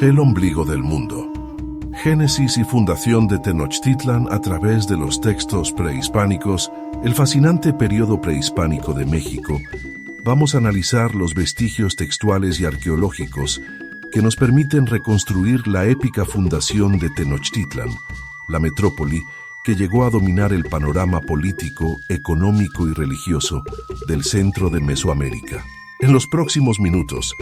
El ombligo del mundo. Génesis y fundación de Tenochtitlan a través de los textos prehispánicos, el fascinante periodo prehispánico de México. Vamos a analizar los vestigios textuales y arqueológicos que nos permiten reconstruir la épica fundación de Tenochtitlan, la metrópoli que llegó a dominar el panorama político, económico y religioso del centro de Mesoamérica. En los próximos minutos,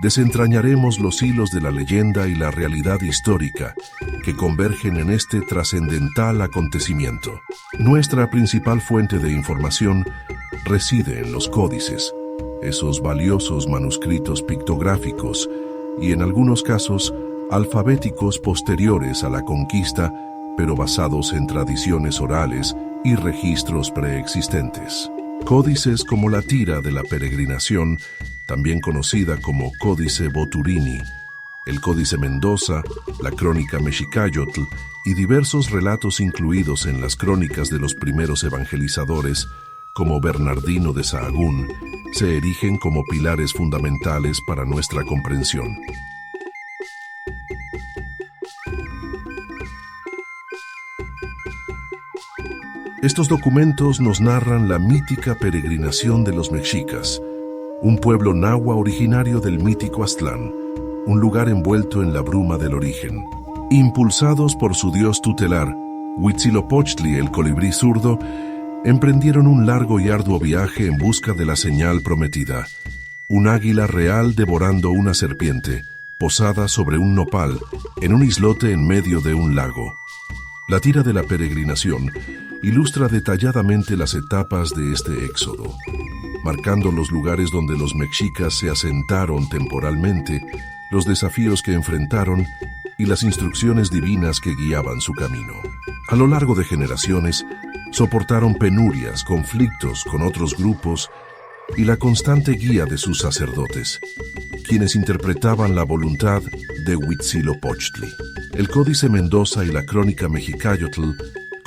desentrañaremos los hilos de la leyenda y la realidad histórica que convergen en este trascendental acontecimiento. Nuestra principal fuente de información reside en los códices, esos valiosos manuscritos pictográficos y en algunos casos alfabéticos posteriores a la conquista, pero basados en tradiciones orales y registros preexistentes. Códices como la Tira de la Peregrinación, también conocida como Códice Boturini, el Códice Mendoza, la Crónica Mexicáyotl y diversos relatos incluidos en las crónicas de los primeros evangelizadores, como Bernardino de Sahagún, se erigen como pilares fundamentales para nuestra comprensión. Estos documentos nos narran la mítica peregrinación de los mexicas, un pueblo nahua originario del mítico Aztlán, un lugar envuelto en la bruma del origen. Impulsados por su dios tutelar, Huitzilopochtli, el colibrí zurdo, emprendieron un largo y arduo viaje en busca de la señal prometida, un águila real devorando una serpiente, posada sobre un nopal, en un islote en medio de un lago. La Tira de la Peregrinación ilustra detalladamente las etapas de este éxodo, marcando los lugares donde los mexicas se asentaron temporalmente, los desafíos que enfrentaron y las instrucciones divinas que guiaban su camino. A lo largo de generaciones, soportaron penurias, conflictos con otros grupos y la constante guía de sus sacerdotes, quienes interpretaban la voluntad de Huitzilopochtli. El Códice Mendoza y la Crónica Mexicáyotl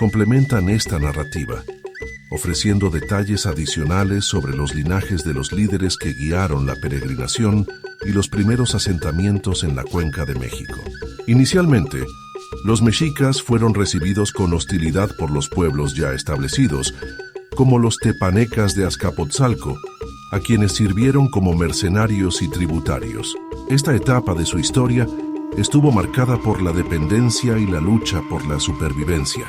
complementan esta narrativa, ofreciendo detalles adicionales sobre los linajes de los líderes que guiaron la peregrinación y los primeros asentamientos en la Cuenca de México. Inicialmente, los mexicas fueron recibidos con hostilidad por los pueblos ya establecidos, como los tepanecas de Azcapotzalco, a quienes sirvieron como mercenarios y tributarios. Esta etapa de su historia estuvo marcada por la dependencia y la lucha por la supervivencia.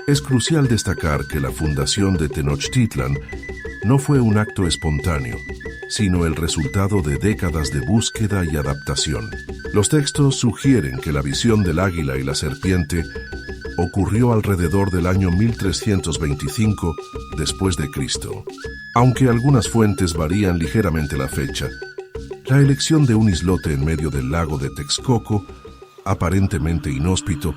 Es crucial destacar que la fundación de Tenochtitlan no fue un acto espontáneo, sino el resultado de décadas de búsqueda y adaptación. Los textos sugieren que la visión del águila y la serpiente ocurrió alrededor del año 1325 después de Cristo. Aunque algunas fuentes varían ligeramente la fecha, la elección de un islote en medio del lago de Texcoco, aparentemente inhóspito,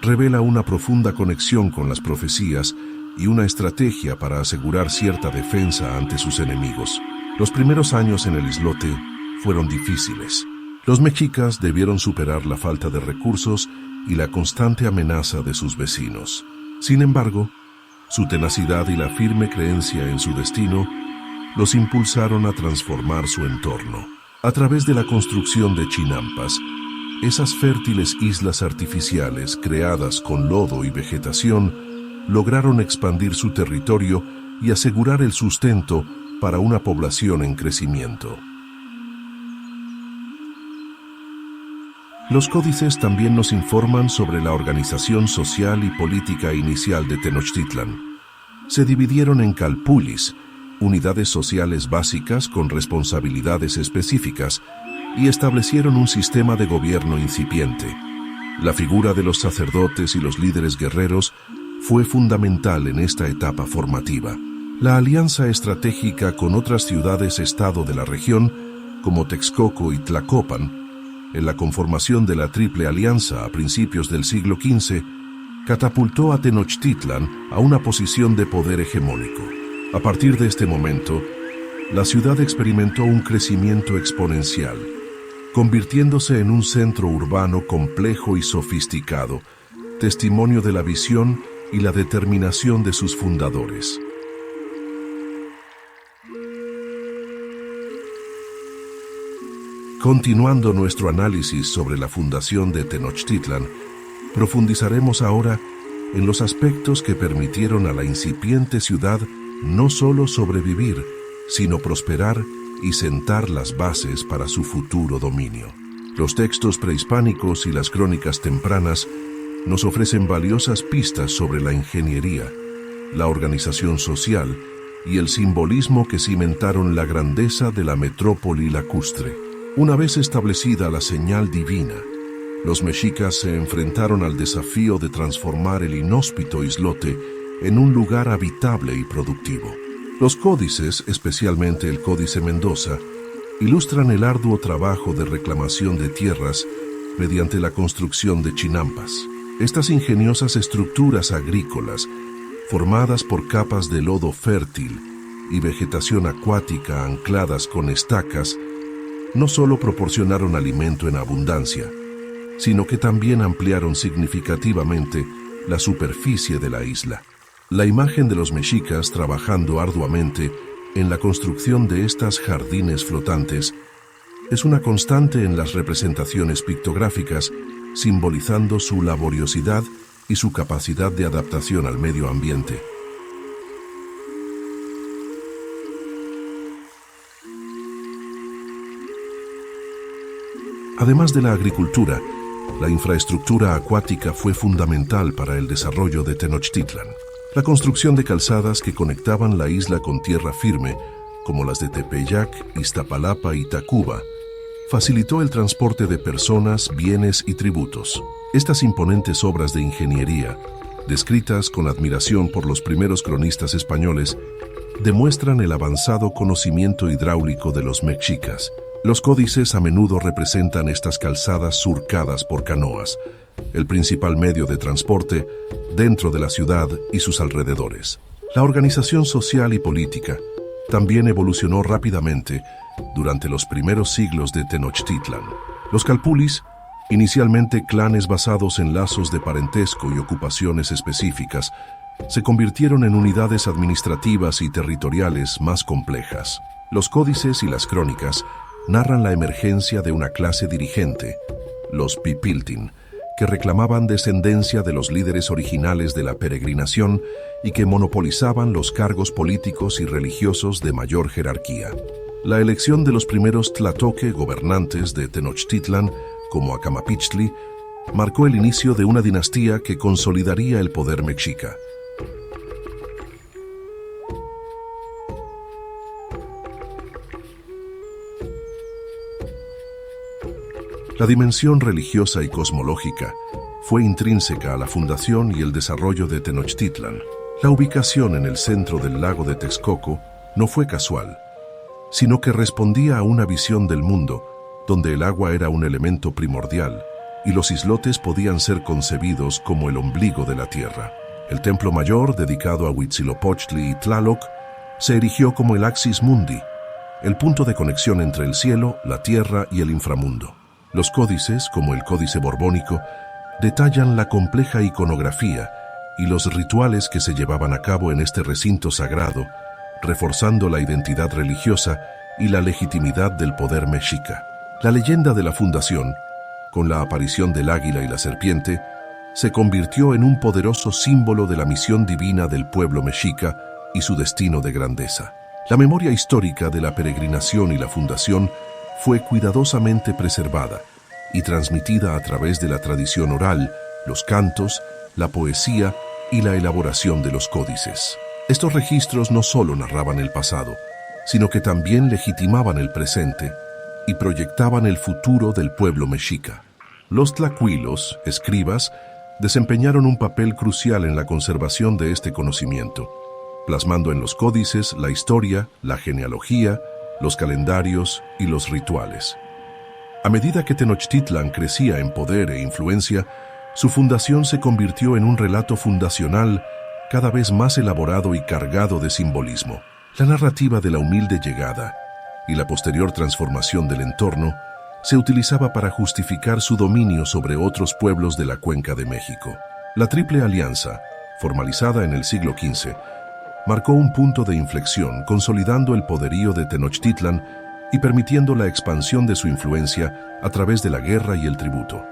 revela una profunda conexión con las profecías y una estrategia para asegurar cierta defensa ante sus enemigos. Los primeros años en el islote fueron difíciles. Los mexicas debieron superar la falta de recursos y la constante amenaza de sus vecinos. Sin embargo, su tenacidad y la firme creencia en su destino los impulsaron a transformar su entorno. A través de la construcción de chinampas, esas fértiles islas artificiales creadas con lodo y vegetación lograron expandir su territorio y asegurar el sustento para una población en crecimiento. Los códices también nos informan sobre la organización social y política inicial de Tenochtitlan. Se dividieron en calpulis, unidades sociales básicas con responsabilidades específicas, y establecieron un sistema de gobierno incipiente. La figura de los sacerdotes y los líderes guerreros fue fundamental en esta etapa formativa. La alianza estratégica con otras ciudades-estado de la región, como Texcoco y Tlacopan, en la conformación de la Triple Alianza a principios del siglo XV, catapultó a Tenochtitlan a una posición de poder hegemónico. A partir de este momento, la ciudad experimentó un crecimiento exponencial, convirtiéndose en un centro urbano complejo y sofisticado, testimonio de la visión y la determinación de sus fundadores. Continuando nuestro análisis sobre la fundación de Tenochtitlan, profundizaremos ahora en los aspectos que permitieron a la incipiente ciudad no solo sobrevivir, sino prosperar y sentar las bases para su futuro dominio. Los textos prehispánicos y las crónicas tempranas nos ofrecen valiosas pistas sobre la ingeniería, la organización social y el simbolismo que cimentaron la grandeza de la metrópoli lacustre. Una vez establecida la señal divina, los mexicas se enfrentaron al desafío de transformar el inhóspito islote en un lugar habitable y productivo. Los códices, especialmente el Códice Mendoza, ilustran el arduo trabajo de reclamación de tierras mediante la construcción de chinampas. Estas ingeniosas estructuras agrícolas, formadas por capas de lodo fértil y vegetación acuática ancladas con estacas, no solo proporcionaron alimento en abundancia, sino que también ampliaron significativamente la superficie de la isla. La imagen de los mexicas trabajando arduamente en la construcción de estas jardines flotantes es una constante en las representaciones pictográficas, simbolizando su laboriosidad y su capacidad de adaptación al medio ambiente. Además de la agricultura, la infraestructura acuática fue fundamental para el desarrollo de Tenochtitlan. La construcción de calzadas que conectaban la isla con tierra firme, como las de Tepeyac, Iztapalapa y Tacuba, facilitó el transporte de personas, bienes y tributos. Estas imponentes obras de ingeniería, descritas con admiración por los primeros cronistas españoles, demuestran el avanzado conocimiento hidráulico de los mexicas. Los códices a menudo representan estas calzadas surcadas por canoas, el principal medio de transporte dentro de la ciudad y sus alrededores. La organización social y política también evolucionó rápidamente durante los primeros siglos de Tenochtitlan. Los calpulis, inicialmente clanes basados en lazos de parentesco y ocupaciones específicas, se convirtieron en unidades administrativas y territoriales más complejas. Los códices y las crónicas narran la emergencia de una clase dirigente, los pipiltin, que reclamaban descendencia de los líderes originales de la peregrinación y que monopolizaban los cargos políticos y religiosos de mayor jerarquía. La elección de los primeros tlatoque gobernantes de Tenochtitlan, como Acamapichtli, marcó el inicio de una dinastía que consolidaría el poder mexica. La dimensión religiosa y cosmológica fue intrínseca a la fundación y el desarrollo de Tenochtitlan. La ubicación en el centro del lago de Texcoco no fue casual, sino que respondía a una visión del mundo donde el agua era un elemento primordial y los islotes podían ser concebidos como el ombligo de la tierra. El templo mayor, dedicado a Huitzilopochtli y Tlaloc, se erigió como el Axis Mundi, el punto de conexión entre el cielo, la tierra y el inframundo. Los códices, como el Códice Borbónico, detallan la compleja iconografía y los rituales que se llevaban a cabo en este recinto sagrado, reforzando la identidad religiosa y la legitimidad del poder mexica. La leyenda de la fundación, con la aparición del águila y la serpiente, se convirtió en un poderoso símbolo de la misión divina del pueblo mexica y su destino de grandeza. La memoria histórica de la peregrinación y la fundación fue cuidadosamente preservada y transmitida a través de la tradición oral, los cantos, la poesía y la elaboración de los códices. Estos registros no solo narraban el pasado, sino que también legitimaban el presente y proyectaban el futuro del pueblo mexica. Los tlacuilos, escribas, desempeñaron un papel crucial en la conservación de este conocimiento, plasmando en los códices la historia, la genealogía, los calendarios y los rituales. A medida que Tenochtitlan crecía en poder e influencia, su fundación se convirtió en un relato fundacional cada vez más elaborado y cargado de simbolismo. La narrativa de la humilde llegada y la posterior transformación del entorno se utilizaba para justificar su dominio sobre otros pueblos de la Cuenca de México. La Triple Alianza, formalizada en el siglo XV, marcó un punto de inflexión, consolidando el poderío de Tenochtitlan y permitiendo la expansión de su influencia a través de la guerra y el tributo.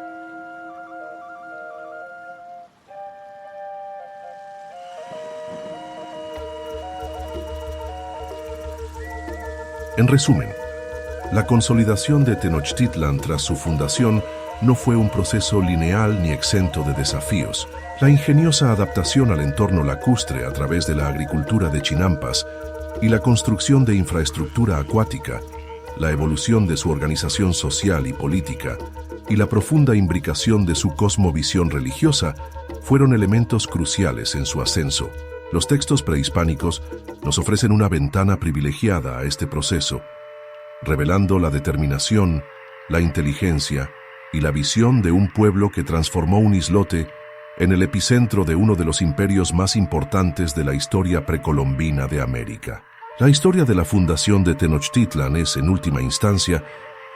En resumen, la consolidación de Tenochtitlan tras su fundación no fue un proceso lineal ni exento de desafíos. La ingeniosa adaptación al entorno lacustre a través de la agricultura de chinampas y la construcción de infraestructura acuática, la evolución de su organización social y política y la profunda imbricación de su cosmovisión religiosa fueron elementos cruciales en su ascenso. Los textos prehispánicos nos ofrecen una ventana privilegiada a este proceso, revelando la determinación, la inteligencia y la visión de un pueblo que transformó un islote en el epicentro de uno de los imperios más importantes de la historia precolombina de América. La historia de la fundación de Tenochtitlan es, en última instancia,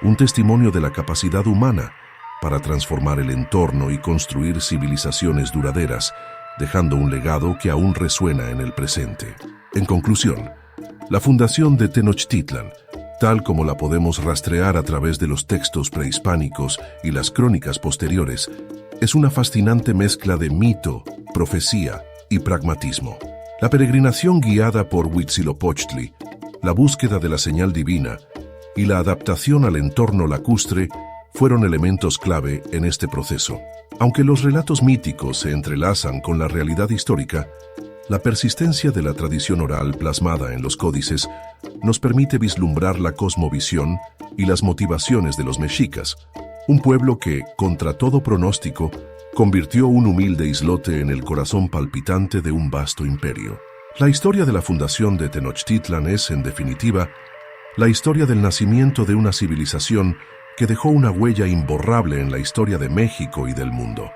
un testimonio de la capacidad humana para transformar el entorno y construir civilizaciones duraderas, dejando un legado que aún resuena en el presente. En conclusión, la fundación de Tenochtitlan, tal como la podemos rastrear a través de los textos prehispánicos y las crónicas posteriores, es una fascinante mezcla de mito, profecía y pragmatismo. La peregrinación guiada por Huitzilopochtli, la búsqueda de la señal divina y la adaptación al entorno lacustre fueron elementos clave en este proceso. Aunque los relatos míticos se entrelazan con la realidad histórica, la persistencia de la tradición oral plasmada en los códices nos permite vislumbrar la cosmovisión y las motivaciones de los mexicas, un pueblo que, contra todo pronóstico, convirtió un humilde islote en el corazón palpitante de un vasto imperio. La historia de la fundación de Tenochtitlan es, en definitiva, la historia del nacimiento de una civilización que dejó una huella imborrable en la historia de México y del mundo.